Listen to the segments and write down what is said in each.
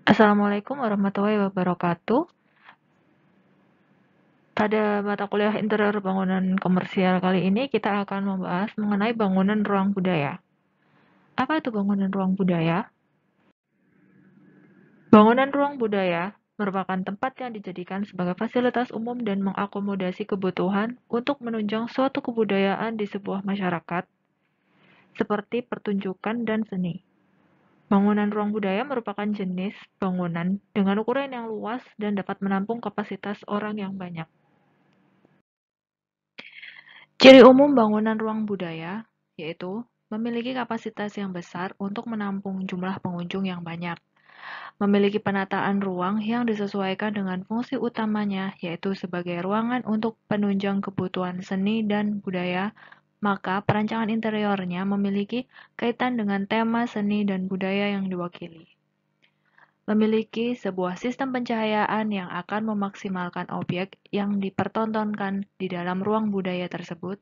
Assalamualaikum warahmatullahi wabarakatuh. Pada mata kuliah interior bangunan komersial kali ini, kita akan membahas mengenai bangunan ruang budaya. Apa itu bangunan ruang budaya? Bangunan ruang budaya merupakan tempat yang dijadikan sebagai fasilitas umum dan mengakomodasi kebutuhan untuk menunjang suatu kebudayaan di sebuah masyarakat, seperti pertunjukan dan seni. Bangunan ruang budaya merupakan jenis bangunan dengan ukuran yang luas dan dapat menampung kapasitas orang yang banyak. Ciri umum bangunan ruang budaya yaitu memiliki kapasitas yang besar untuk menampung jumlah pengunjung yang banyak, memiliki penataan ruang yang disesuaikan dengan fungsi utamanya yaitu sebagai ruangan untuk penunjang kebutuhan seni dan budaya, maka perancangan interiornya memiliki kaitan dengan tema seni dan budaya yang diwakili. Memiliki sebuah sistem pencahayaan yang akan memaksimalkan objek yang dipertontonkan di dalam ruang budaya tersebut.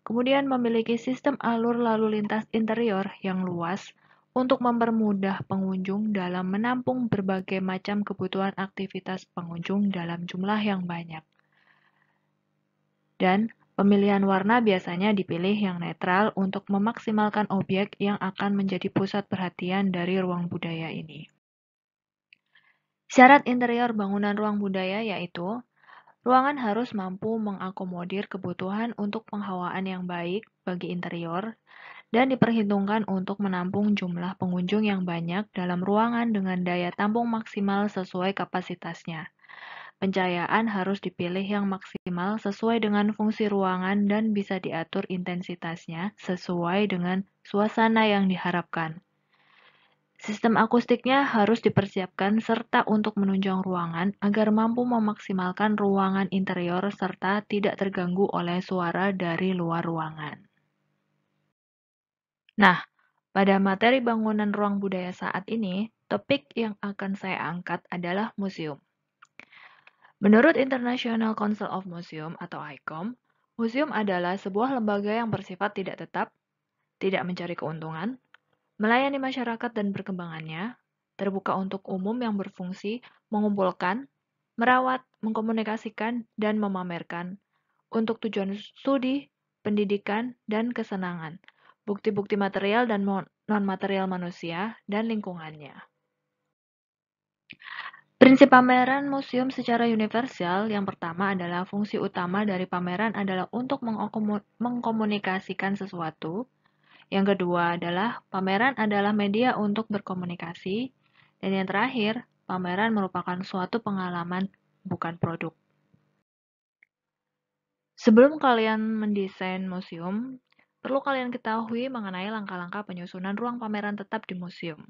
Kemudian memiliki sistem alur lalu lintas interior yang luas untuk mempermudah pengunjung dalam menampung berbagai macam kebutuhan aktivitas pengunjung dalam jumlah yang banyak. Dan pemilihan warna biasanya dipilih yang netral untuk memaksimalkan objek yang akan menjadi pusat perhatian dari ruang budaya ini. Syarat interior bangunan ruang budaya yaitu ruangan harus mampu mengakomodir kebutuhan untuk penghawaan yang baik bagi interior dan diperhitungkan untuk menampung jumlah pengunjung yang banyak dalam ruangan dengan daya tampung maksimal sesuai kapasitasnya. Pencahayaan harus dipilih yang maksimal sesuai dengan fungsi ruangan dan bisa diatur intensitasnya sesuai dengan suasana yang diharapkan. Sistem akustiknya harus dipersiapkan serta untuk menunjang ruangan agar mampu memaksimalkan ruangan interior serta tidak terganggu oleh suara dari luar ruangan. Nah, pada materi bangunan ruang budaya saat ini, topik yang akan saya angkat adalah museum. Menurut International Council of Museum atau ICOM, museum adalah sebuah lembaga yang bersifat tidak tetap, tidak mencari keuntungan, melayani masyarakat dan perkembangannya, terbuka untuk umum yang berfungsi mengumpulkan, merawat, mengkomunikasikan, dan memamerkan untuk tujuan studi, pendidikan, dan kesenangan, bukti-bukti material dan non-material manusia, dan lingkungannya. Prinsip pameran museum secara universal yang pertama adalah fungsi utama dari pameran adalah untuk mengkomunikasikan sesuatu. Yang kedua adalah pameran adalah media untuk berkomunikasi. Dan yang terakhir, pameran merupakan suatu pengalaman, bukan produk. Sebelum kalian mendesain museum, perlu kalian ketahui mengenai langkah-langkah penyusunan ruang pameran tetap di museum.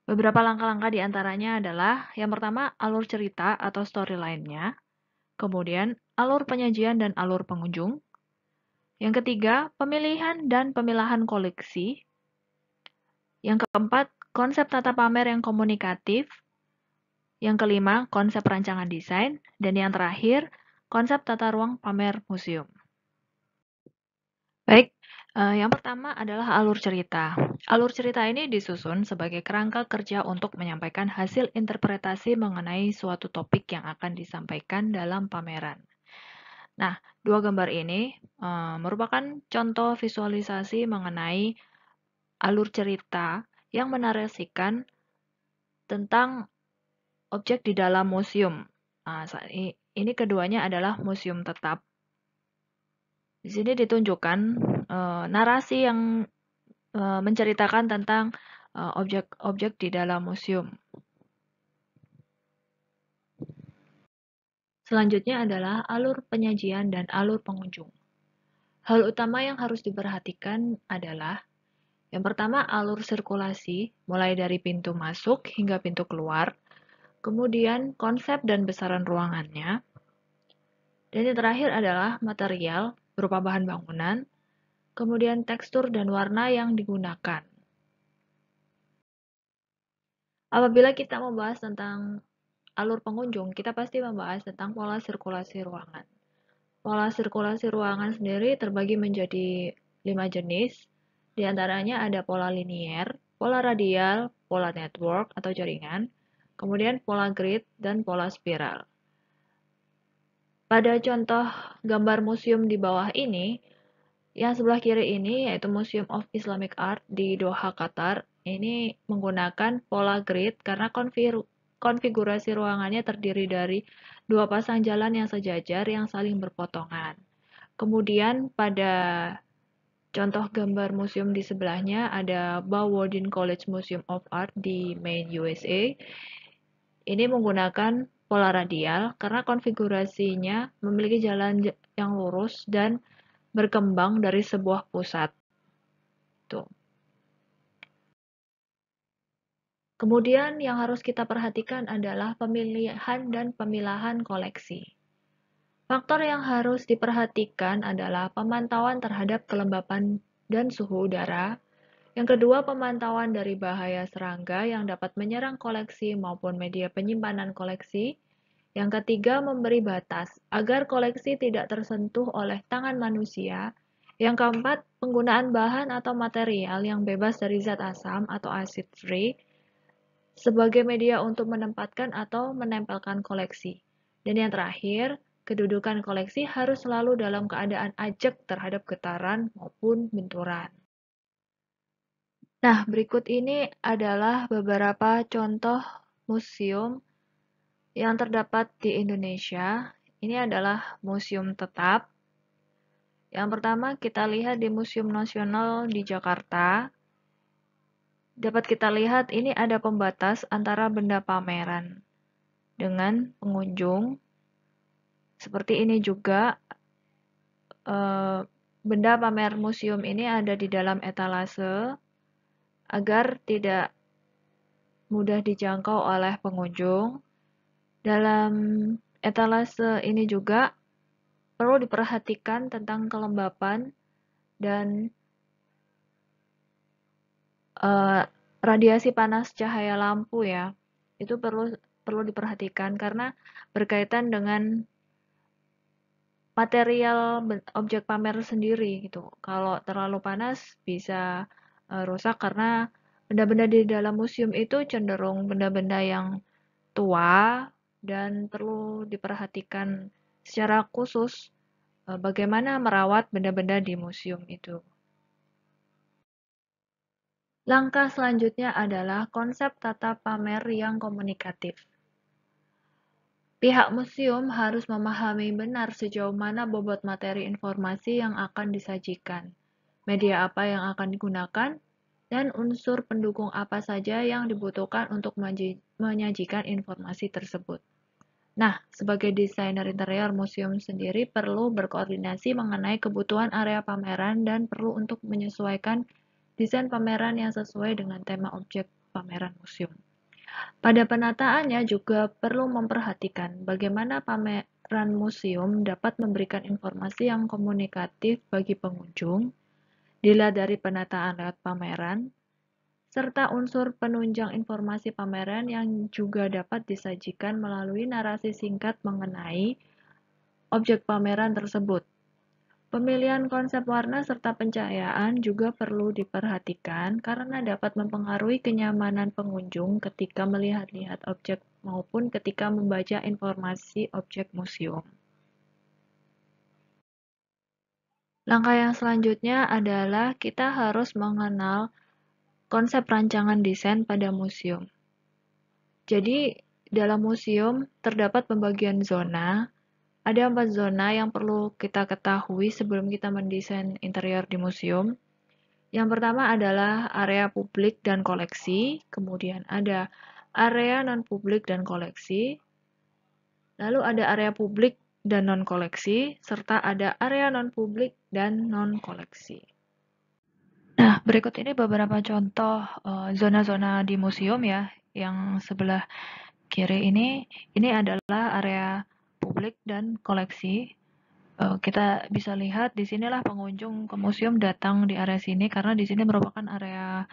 Beberapa langkah-langkah di antaranya adalah yang pertama, alur cerita atau storyline-nya, kemudian alur penyajian dan alur pengunjung, yang ketiga, pemilihan dan pemilahan koleksi, yang keempat, konsep tata pamer yang komunikatif, yang kelima, konsep rancangan desain, dan yang terakhir, konsep tata ruang pamer museum. Baik, yang pertama adalah alur cerita. Alur cerita ini disusun sebagai kerangka kerja untuk menyampaikan hasil interpretasi mengenai suatu topik yang akan disampaikan dalam pameran. Nah, dua gambar ini merupakan contoh visualisasi mengenai alur cerita yang menarasikan tentang objek di dalam museum. Nah, ini keduanya adalah museum tetap. Di sini ditunjukkan narasi yang menceritakan tentang objek-objek di dalam museum. Selanjutnya adalah alur penyajian dan alur pengunjung. Hal utama yang harus diperhatikan adalah yang pertama alur sirkulasi, mulai dari pintu masuk hingga pintu keluar, kemudian konsep dan besaran ruangannya, dan yang terakhir adalah material berupa bahan bangunan, kemudian tekstur dan warna yang digunakan. Apabila kita membahas tentang alur pengunjung, kita pasti membahas tentang pola sirkulasi ruangan. Pola sirkulasi ruangan sendiri terbagi menjadi 5 jenis, di antaranya ada pola linier, pola radial, pola network atau jaringan, kemudian pola grid, dan pola spiral. Pada contoh gambar museum di bawah ini, yang sebelah kiri ini yaitu Museum of Islamic Art di Doha, Qatar. Ini menggunakan pola grid karena konfigurasi ruangannya terdiri dari dua pasang jalan yang sejajar yang saling berpotongan. Kemudian pada contoh gambar museum di sebelahnya ada Bowdoin College Museum of Art di Maine, USA. Ini menggunakan pola radial karena konfigurasinya memiliki jalan yang lurus dan berkembang dari sebuah pusat. Tuh. Kemudian yang harus kita perhatikan adalah pemilihan dan pemilahan koleksi. Faktor yang harus diperhatikan adalah pemantauan terhadap kelembapan dan suhu udara. Yang kedua, pemantauan dari bahaya serangga yang dapat menyerang koleksi maupun media penyimpanan koleksi. Yang ketiga, memberi batas agar koleksi tidak tersentuh oleh tangan manusia. Yang keempat, penggunaan bahan atau material yang bebas dari zat asam atau acid free sebagai media untuk menempatkan atau menempelkan koleksi. Dan yang terakhir, kedudukan koleksi harus selalu dalam keadaan ajak terhadap getaran maupun benturan. Nah, berikut ini adalah beberapa contoh museum yang terdapat di Indonesia. Ini adalah museum tetap. Yang pertama kita lihat di Museum Nasional di Jakarta. Dapat kita lihat ini ada pembatas antara benda pameran dengan pengunjung. Seperti ini juga benda pamer museum ini ada di dalam etalase agar tidak mudah dijangkau oleh pengunjung. Dalam etalase ini juga perlu diperhatikan tentang kelembapan dan radiasi panas cahaya lampu ya. Itu perlu diperhatikan karena berkaitan dengan material objek pamer sendiri gitu. Kalau terlalu panas bisa rusak karena benda-benda di dalam museum itu cenderung benda-benda yang tua dan perlu diperhatikan secara khusus bagaimana merawat benda-benda di museum itu. Langkah selanjutnya adalah konsep tata pamer yang komunikatif. Pihak museum harus memahami benar sejauh mana bobot materi informasi yang akan disajikan, media apa yang akan digunakan, dan unsur pendukung apa saja yang dibutuhkan untuk menyajikan informasi tersebut. Nah, sebagai desainer interior museum sendiri perlu berkoordinasi mengenai kebutuhan area pameran dan perlu untuk menyesuaikan desain pameran yang sesuai dengan tema objek pameran museum. Pada penataannya juga perlu memperhatikan bagaimana pameran museum dapat memberikan informasi yang komunikatif bagi pengunjung, dilihat dari penataan lewat pameran, serta unsur penunjang informasi pameran yang juga dapat disajikan melalui narasi singkat mengenai objek pameran tersebut. Pemilihan konsep warna serta pencahayaan juga perlu diperhatikan karena dapat mempengaruhi kenyamanan pengunjung ketika melihat-lihat objek maupun ketika membaca informasi objek museum. Langkah yang selanjutnya adalah kita harus mengenal konsep rancangan desain pada museum. Jadi, dalam museum terdapat pembagian zona. Ada 4 zona yang perlu kita ketahui sebelum kita mendesain interior di museum. Yang pertama adalah area publik dan koleksi, kemudian ada area non-publik dan koleksi, lalu ada area publik dan non-koleksi, serta ada area non-publik dan non-koleksi. Nah, berikut ini beberapa contoh zona-zona di museum ya, yang sebelah kiri ini adalah area publik dan koleksi. Kita bisa lihat di sinilah pengunjung ke museum datang di area sini karena di sini merupakan area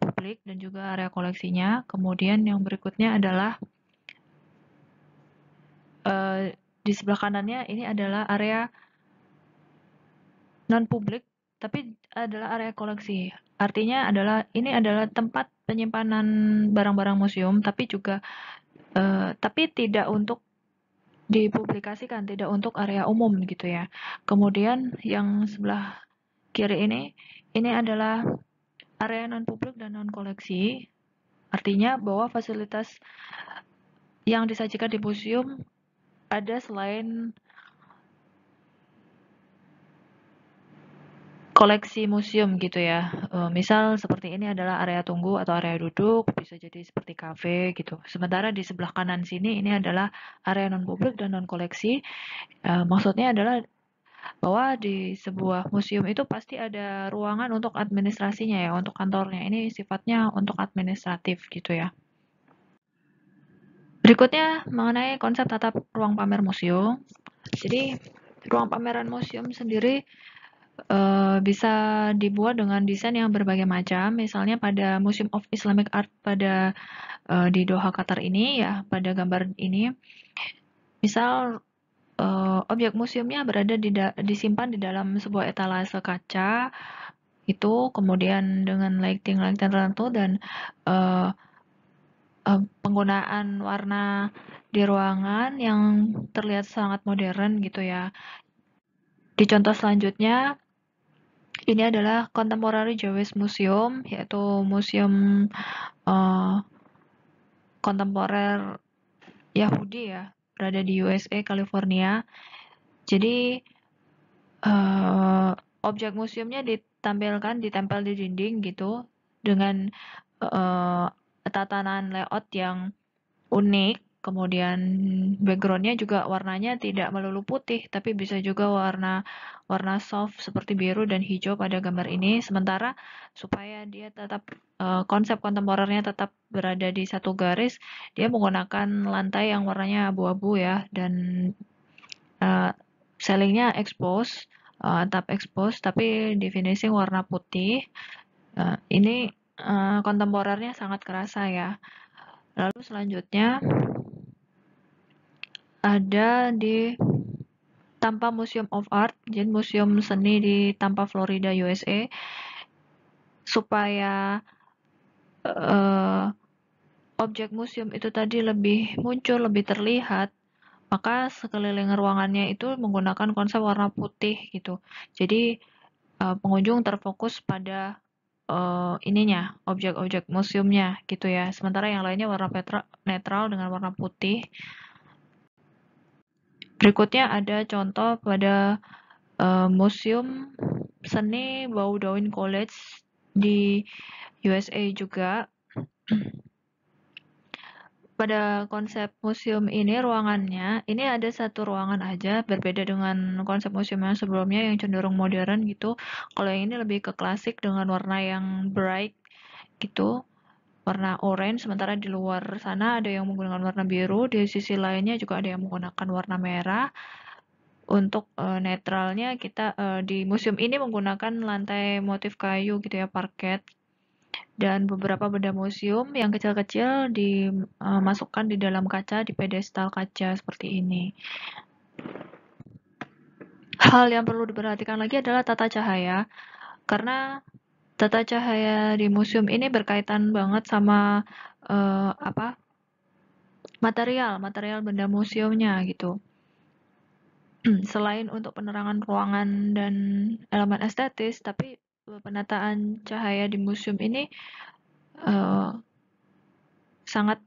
publik dan juga area koleksinya. Kemudian yang berikutnya adalah di sebelah kanannya ini adalah area non publik tapi adalah area koleksi. Artinya ini adalah tempat penyimpanan barang-barang museum, tapi tidak untuk dipublikasikan, tidak untuk area umum gitu ya. Kemudian yang sebelah kiri ini adalah area non publik dan non koleksi. Artinya bahwa fasilitas yang disajikan di museum ada selain koleksi museum gitu ya. Misal seperti ini adalah area tunggu atau area duduk, bisa jadi seperti kafe gitu. Sementara di sebelah kanan sini ini adalah area non publik dan non koleksi. Maksudnya adalah bahwa di sebuah museum itu pasti ada ruangan untuk administrasinya ya, untuk kantornya. Ini sifatnya untuk administratif gitu ya. Berikutnya mengenai konsep tata ruang pamer museum. Jadi ruang pameran museum sendiri bisa dibuat dengan desain yang berbagai macam. Misalnya pada Museum of Islamic Art di Doha, Qatar ini ya, pada gambar ini, misal objek museumnya disimpan di dalam sebuah etalase kaca itu, kemudian dengan lighting tertentu dan uh, penggunaan warna di ruangan yang terlihat sangat modern gitu ya. Di contoh selanjutnya, ini adalah Contemporary Jewish Museum, yaitu museum uh, kontemporer Yahudi ya, berada di USA, California. Jadi objek museumnya ditempel di dinding gitu dengan uh, tatanan layout yang unik. Kemudian backgroundnya juga warnanya tidak melulu putih, tapi bisa juga warna warna soft seperti biru dan hijau pada gambar ini. Sementara supaya dia tetap konsep kontemporernya tetap berada di satu garis, dia menggunakan lantai yang warnanya abu-abu ya, dan uh, ceilingnya expose, atap expose, tapi di finishing warna putih. Ini kontemporernya sangat kerasa ya. Lalu selanjutnya ada di Tampa Museum of Art, jadi museum seni di Tampa, Florida, USA, supaya uh, objek museum itu tadi lebih muncul, lebih terlihat, maka sekeliling ruangannya itu menggunakan konsep warna putih gitu. Jadi pengunjung terfokus pada ininya, objek-objek museumnya gitu ya. Sementara yang lainnya warna netral dengan warna putih. Berikutnya ada contoh pada museum seni Bowdoin College di USA juga. Pada konsep museum ini ruangannya, ini ada satu ruangan aja, berbeda dengan konsep museum yang sebelumnya yang cenderung modern gitu. Kalau yang ini lebih ke klasik dengan warna yang bright gitu, warna orange, sementara di luar sana ada yang menggunakan warna biru, di sisi lainnya juga ada yang menggunakan warna merah. Untuk netralnya kita di museum ini menggunakan lantai motif kayu gitu ya, parket. Dan beberapa benda museum yang kecil-kecil dimasukkan di dalam kaca, di pedestal kaca seperti ini. Hal yang perlu diperhatikan lagi adalah tata cahaya, karena tata cahaya di museum ini berkaitan banget sama material benda museumnya gitu. Selain untuk penerangan ruangan dan elemen estetis, tapi penataan cahaya di museum ini uh, sangat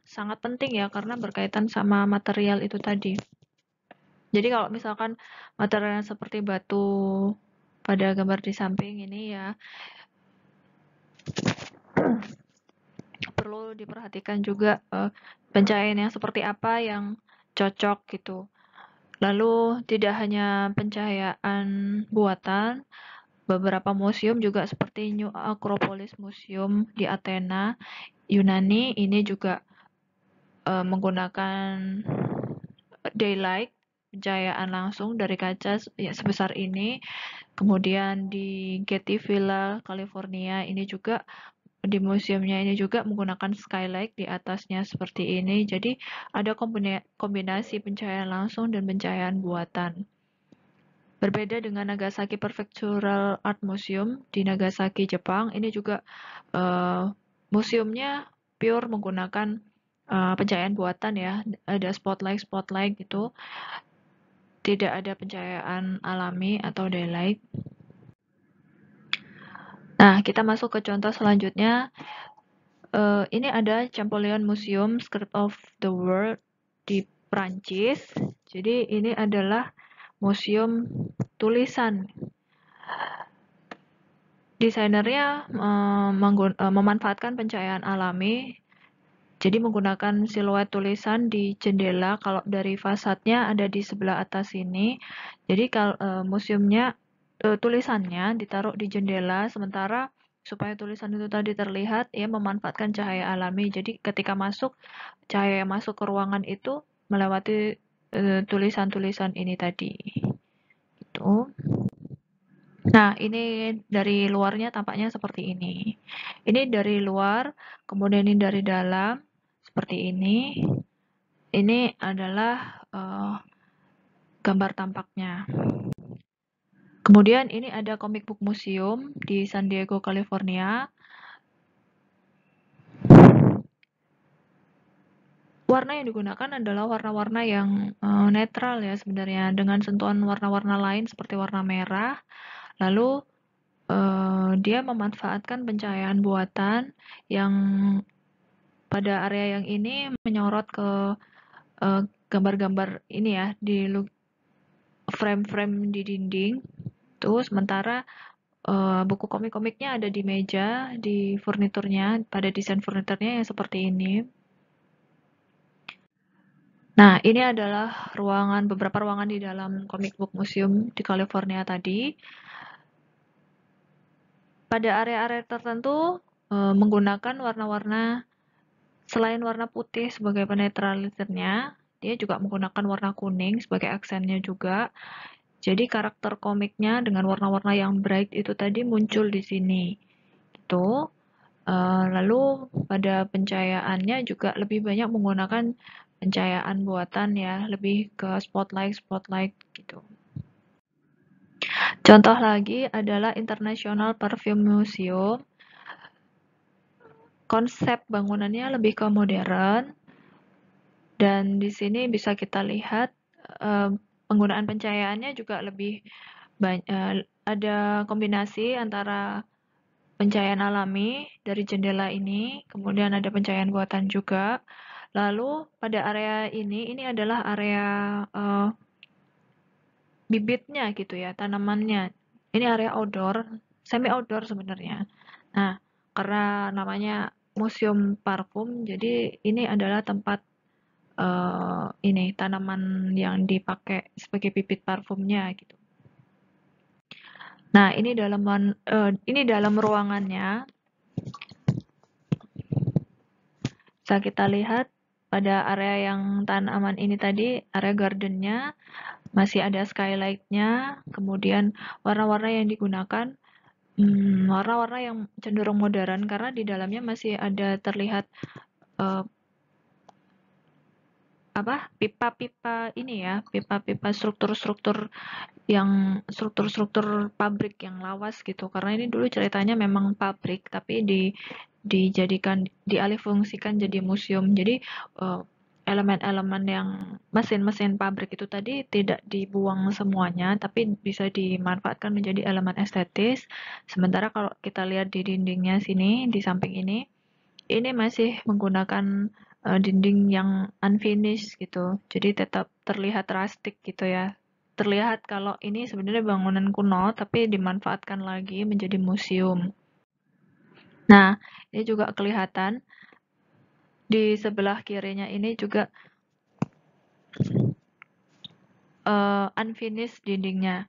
sangat penting ya, karena berkaitan sama material itu tadi. Jadi kalau misalkan materialnya seperti batu pada gambar di samping ini ya, perlu diperhatikan juga pencahayaan yang seperti apa yang cocok gitu. Lalu tidak hanya pencahayaan buatan, beberapa museum juga seperti New Acropolis Museum di Athena, Yunani, ini juga menggunakan daylight, pencahayaan langsung dari kaca ya, sebesar ini. Kemudian di Getty Villa, California, ini juga di museumnya ini juga menggunakan skylight di atasnya seperti ini. Jadi ada kombinasi pencahayaan langsung dan pencahayaan buatan. Berbeda dengan Nagasaki Prefectural Art Museum di Nagasaki, Jepang, ini juga museumnya pure menggunakan pencahayaan buatan ya, ada spotlight gitu, tidak ada pencahayaan alami atau daylight. Nah, kita masuk ke contoh selanjutnya. Ini ada Champollion Museum Script of the World di Prancis. Jadi ini adalah museum tulisan. Desainernya memanfaatkan pencahayaan alami, jadi menggunakan siluet tulisan di jendela. Kalau dari fasadnya ada di sebelah atas sini. Jadi kalau museumnya tulisannya ditaruh di jendela, sementara supaya tulisan itu tadi terlihat, ya memanfaatkan cahaya alami. Jadi ketika masuk, cahaya yang masuk ke ruangan itu melewati tulisan-tulisan ini tadi. Gitu. Nah, ini dari luarnya tampaknya seperti ini. Ini dari luar, kemudian ini dari dalam, seperti ini. Ini adalah gambar tampaknya. Kemudian ini ada Comic Book Museum di San Diego, California. Warna yang digunakan adalah warna-warna yang netral ya sebenarnya, dengan sentuhan warna-warna lain seperti warna merah. Lalu dia memanfaatkan pencahayaan buatan yang pada area yang ini menyorot ke gambar-gambar ini ya, di frame-frame di dinding. Tuh, sementara buku komik-komiknya ada di meja, di furniturnya, pada desain furniturnya yang seperti ini. Nah, ini adalah beberapa ruangan di dalam Comic Book Museum di California tadi. Pada area-area tertentu menggunakan warna-warna selain warna putih sebagai penetralisernya, dia juga menggunakan warna kuning sebagai aksennya juga. Jadi karakter komiknya dengan warna-warna yang bright itu tadi muncul di sini. Gitu. Lalu pada pencahayaannya juga lebih banyak menggunakan pencahayaan buatan ya, lebih ke spotlight gitu. Contoh lagi adalah International Perfume Museum. Konsep bangunannya lebih ke modern, dan di sini bisa kita lihat penggunaan pencahayaannya juga lebih ada kombinasi antara pencahayaan alami dari jendela ini, kemudian ada pencahayaan buatan juga. Lalu pada area ini adalah area bibitnya gitu ya, tanamannya. Ini area outdoor, semi outdoor sebenarnya. Nah, karena namanya museum parfum, jadi ini adalah tempat ini tanaman yang dipakai sebagai bibit parfumnya gitu. Nah, ini dalam ruangannya. Bisa kita lihat pada area yang tanaman ini tadi, area gardennya, masih ada skylight-nya, kemudian warna-warna yang digunakan, warna-warna yang cenderung modern karena di dalamnya masih ada terlihat pipa-pipa ini ya, pipa-pipa struktur-struktur pabrik yang lawas gitu. Karena ini dulu ceritanya memang pabrik, tapi dialihfungsikan jadi museum. Jadi elemen-elemen yang mesin-mesin pabrik itu tadi tidak dibuang semuanya, tapi bisa dimanfaatkan menjadi elemen estetis. Sementara kalau kita lihat di dindingnya sini, di samping ini masih menggunakan dinding yang unfinished gitu. Jadi tetap terlihat rustic gitu ya. Terlihat kalau ini sebenarnya bangunan kuno tapi dimanfaatkan lagi menjadi museum. Nah, ini juga kelihatan di sebelah kirinya ini juga unfinished dindingnya.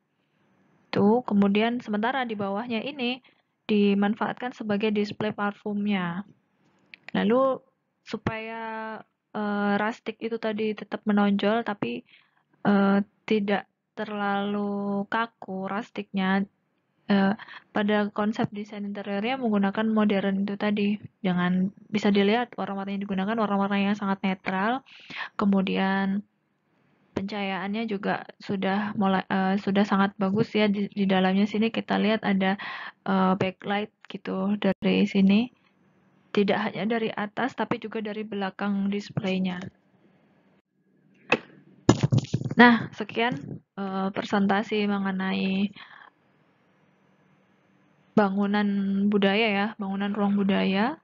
Tuh, kemudian sementara di bawahnya ini dimanfaatkan sebagai display parfumnya. Lalu supaya rustic itu tadi tetap menonjol tapi tidak terlalu kaku rustiknya, pada konsep desain interiornya menggunakan modern itu tadi. Bisa dilihat warna-warna yang digunakan warna-warna yang sangat netral, kemudian pencahayaannya juga sudah sangat bagus ya. Di dalamnya sini kita lihat ada backlight gitu dari sini, tidak hanya dari atas tapi juga dari belakang displaynya. Nah, sekian presentasi mengenai bangunan budaya ya, bangunan ruang budaya.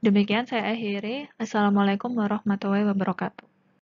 Demikian saya akhiri. Assalamualaikum warahmatullahi wabarakatuh.